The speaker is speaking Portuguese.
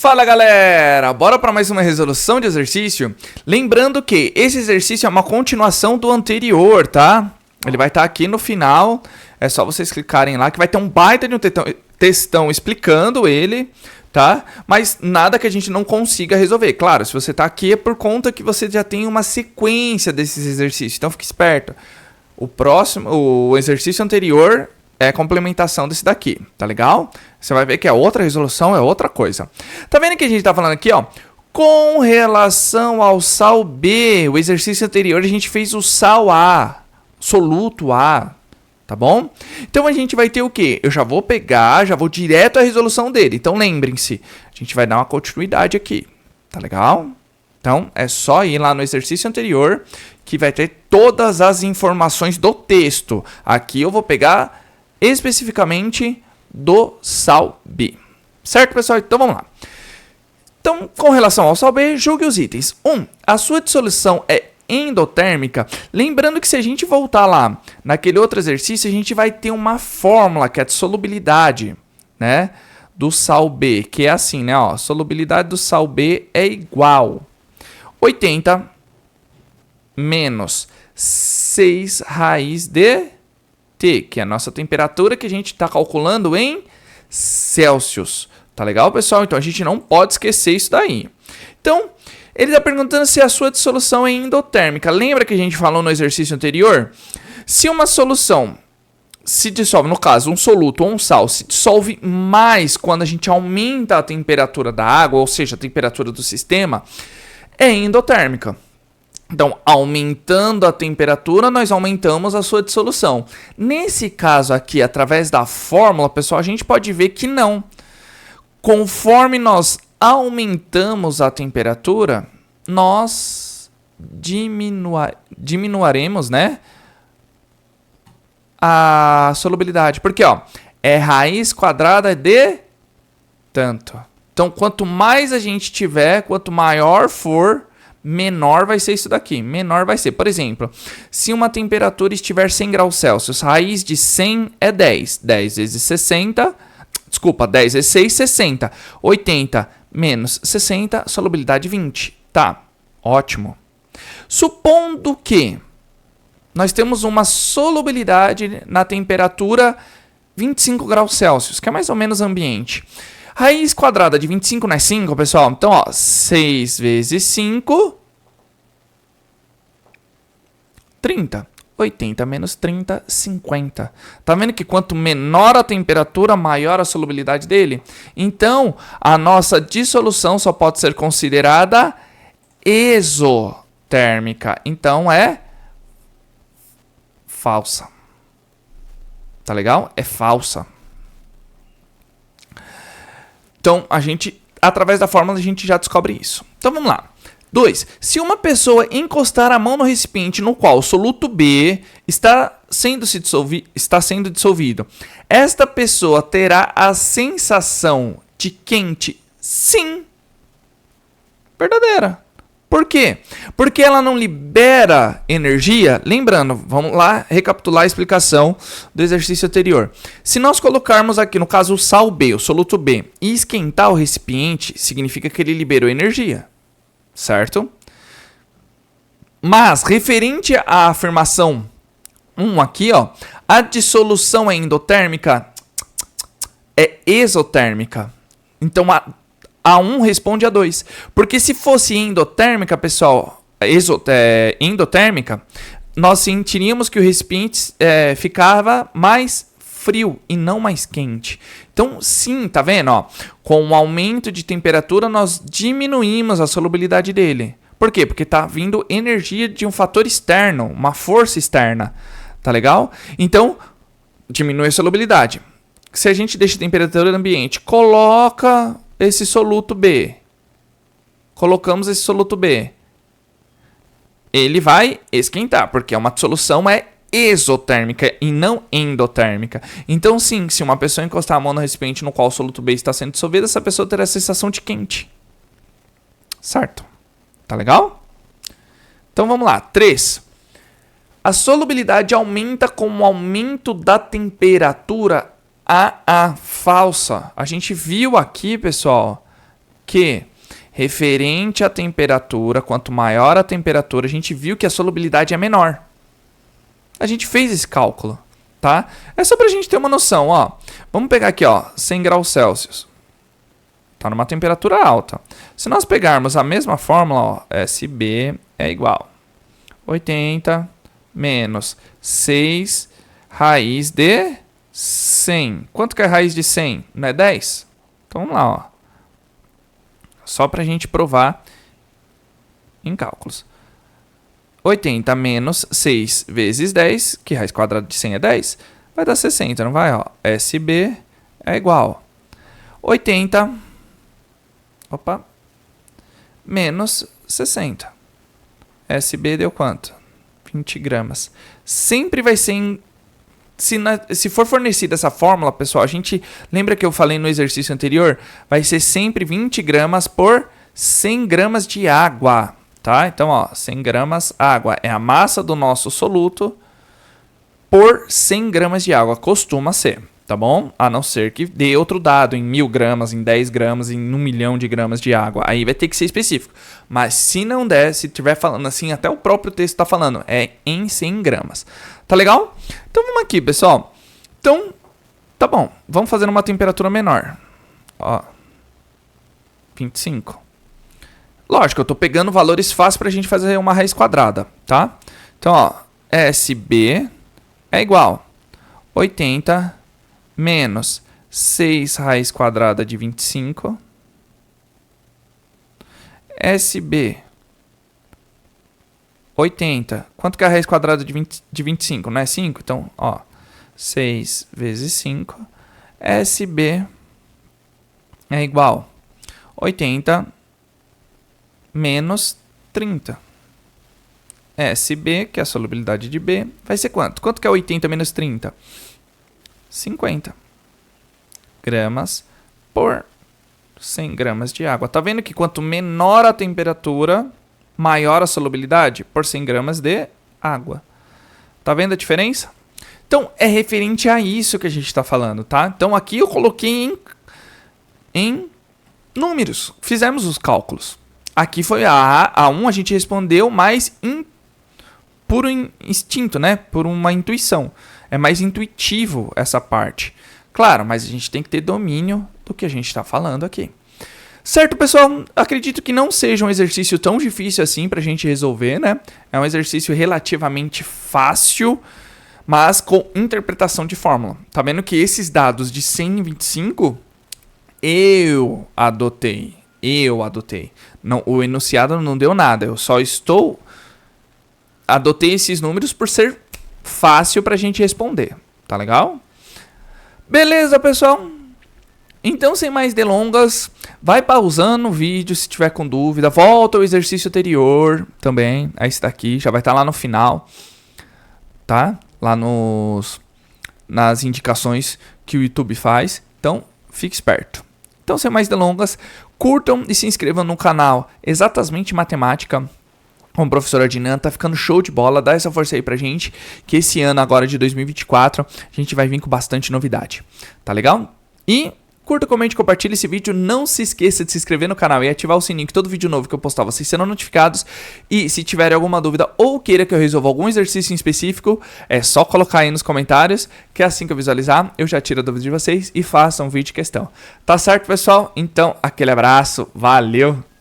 Fala galera, bora para mais uma resolução de exercício. Lembrando que esse exercício é uma continuação do anterior, tá? Ele vai estar aqui no final, é só vocês clicarem lá que vai ter um baita de um textão explicando ele, tá? Mas nada que a gente não consiga resolver. Claro, se você tá aqui é por conta que você já tem uma sequência desses exercícios, então fique esperto. O exercício anterior é complementação desse daqui, tá legal? Você vai ver que a outra resolução é outra coisa. Tá vendo que a gente tá falando aqui, ó? Com relação ao sal B, o exercício anterior a gente fez o sal A, soluto A, tá bom? Então a gente vai ter o quê? Eu já vou pegar, já vou direto à resolução dele. Então lembrem-se, a gente vai dar uma continuidade aqui, tá legal? Então é só ir lá no exercício anterior que vai ter todas as informações do texto. Aqui eu vou pegar especificamente do sal B. Certo, pessoal? Então vamos lá. Então, com relação ao sal B, julgue os itens. 1. A sua dissolução é endotérmica. Lembrando que se a gente voltar lá naquele outro exercício, a gente vai ter uma fórmula que é a solubilidade, né, do sal B, que é assim, né, ó, solubilidade do sal B é igual 80 menos 6 raiz de T, que é a nossa temperatura que a gente está calculando em Celsius. Tá legal, pessoal? Então a gente não pode esquecer isso daí. Então, ele está perguntando se a sua dissolução é endotérmica. Lembra que a gente falou no exercício anterior? Se uma solução se dissolve, no caso, um soluto ou um sal, se dissolve mais quando a gente aumenta a temperatura da água, ou seja, a temperatura do sistema, é endotérmica. Então, aumentando a temperatura, nós aumentamos a sua dissolução. Nesse caso aqui, através da fórmula, pessoal, a gente pode ver que não. Conforme nós aumentamos a temperatura, nós diminuiremos, né, a solubilidade. Porque, ó, é raiz quadrada de tanto. Então, quanto mais a gente tiver, quanto maior for, menor vai ser isso daqui. Menor vai ser, por exemplo, se uma temperatura estiver 100 graus Celsius, raiz de 100 é 10. 10 vezes 60, desculpa, 10 vezes 6, 60. 80 menos 60, solubilidade 20. Tá, ótimo. Supondo que nós temos uma solubilidade na temperatura 25 graus Celsius, que é mais ou menos ambiente. Raiz quadrada de 25 não é 5, pessoal? Então, ó, 6 vezes 5, 30. 80 menos 30, 50. Tá vendo que quanto menor a temperatura, maior a solubilidade dele? Então, a nossa dissolução só pode ser considerada exotérmica. Então, é falsa. Tá legal? É falsa. Então, através da fórmula, a gente já descobre isso. Então, vamos lá. 2. Se uma pessoa encostar a mão no recipiente no qual o soluto B está sendo dissolvido, esta pessoa terá a sensação de quente? Sim. Verdadeira. Por quê? Porque ela não libera energia. Lembrando, vamos lá recapitular a explicação do exercício anterior. Se nós colocarmos aqui, no caso, o sal B, o soluto B, e esquentar o recipiente, significa que ele liberou energia. Certo? Mas, referente à afirmação 1 aqui, ó, a dissolução é endotérmica, é exotérmica. Então, a 1 responde a 2. Porque se fosse endotérmica, pessoal, endotérmica, nós sentiríamos que o recipiente ficava mais frio e não mais quente. Então, sim, tá vendo? Ó, com o aumento de temperatura, nós diminuímos a solubilidade dele. Por quê? Porque tá vindo energia de um fator externo, uma força externa. Tá legal? Então, diminui a solubilidade. Se a gente deixa a temperatura do ambiente, coloca esse soluto B. Colocamos esse soluto B. Ele vai esquentar, porque uma dissolução é exotérmica e não endotérmica. Então, sim, se uma pessoa encostar a mão no recipiente no qual o soluto B está sendo dissolvido, essa pessoa terá a sensação de quente. Certo? Tá legal? Então, vamos lá. 3. A solubilidade aumenta com o aumento da temperatura. A falsa. A gente viu aqui, pessoal, que, referente à temperatura, quanto maior a temperatura, a gente viu que a solubilidade é menor. A gente fez esse cálculo, tá? É só pra gente ter uma noção, ó. Vamos pegar aqui, ó, 100 graus Celsius. Tá numa temperatura alta. Se nós pegarmos a mesma fórmula, ó, SB é igual 80 menos 6 raiz de 100. Quanto que é raiz de 100? Não é 10? Então vamos lá, ó. Só pra gente provar em cálculos. 80 menos 6 vezes 10, que raiz quadrada de 100 é 10, vai dar 60, não vai? Ó, SB é igual 80 menos 60. SB deu quanto? 20 gramas. Sempre vai ser... Se for fornecida essa fórmula, pessoal, a gente lembra que eu falei no exercício anterior? Vai ser sempre 20 gramas por 100 gramas de água, tá? Então, ó, 100 gramas água é a massa do nosso soluto por 100 gramas de água, costuma ser, tá bom? A não ser que dê outro dado em 1000 gramas, em 10 gramas, em 1 milhão de gramas de água. Aí vai ter que ser específico. Mas se não der, se estiver falando assim, até o próprio texto está falando, é em 100 gramas. Tá legal? Então vamos aqui, pessoal. Então, tá bom. Vamos fazer uma temperatura menor. Ó, 25. Lógico, eu tô pegando valores fáceis pra gente fazer uma raiz quadrada, tá? Então, ó, SB é igual 80 menos 6 raiz quadrada de 25. SB 80. Quanto que é a raiz quadrada de 25? Não é 5? Então, ó, 6 vezes 5. SB é igual 80 menos 30. SB, que é a solubilidade de B, vai ser quanto? Quanto que é 80 menos 30? 50 gramas por 100 gramas de água. Tá vendo que quanto menor a temperatura, maior a solubilidade por 100 gramas de água. Tá vendo a diferença? Então, é referente a isso que a gente está falando, tá? Então, aqui eu coloquei em números. Fizemos os cálculos. Aqui foi a 1, a gente respondeu mais por instinto, né? Por uma intuição. É mais intuitivo essa parte. Claro, mas a gente tem que ter domínio do que a gente está falando aqui. Certo, pessoal? Acredito que não seja um exercício tão difícil assim para a gente resolver, né? É um exercício relativamente fácil, mas com interpretação de fórmula. Tá vendo que esses dados de 100 e 25, eu adotei. Não, o enunciado não deu nada. Eu só adotei esses números por ser fácil para a gente responder. Tá legal? Beleza, pessoal? Então, sem mais delongas, vai pausando o vídeo se tiver com dúvida. Volta ao exercício anterior também. Aí está aqui, já vai estar lá no final. Tá? Lá nas indicações que o YouTube faz. Então, fique esperto. Então, sem mais delongas, curtam e se inscrevam no canal Exatamente Matemática com o professor Adnan. Tá ficando show de bola. Dá essa força aí pra gente, que esse ano agora de 2024 a gente vai vir com bastante novidade. Tá legal? E curta, comente, compartilhe esse vídeo. Não se esqueça de se inscrever no canal e ativar o sininho, que todo vídeo novo que eu postar vocês serão notificados. E se tiverem alguma dúvida ou queira que eu resolva algum exercício em específico, é só colocar aí nos comentários, que assim que eu visualizar, eu já tiro a dúvida de vocês e faço um vídeo de questão. Tá certo, pessoal? Então, aquele abraço. Valeu!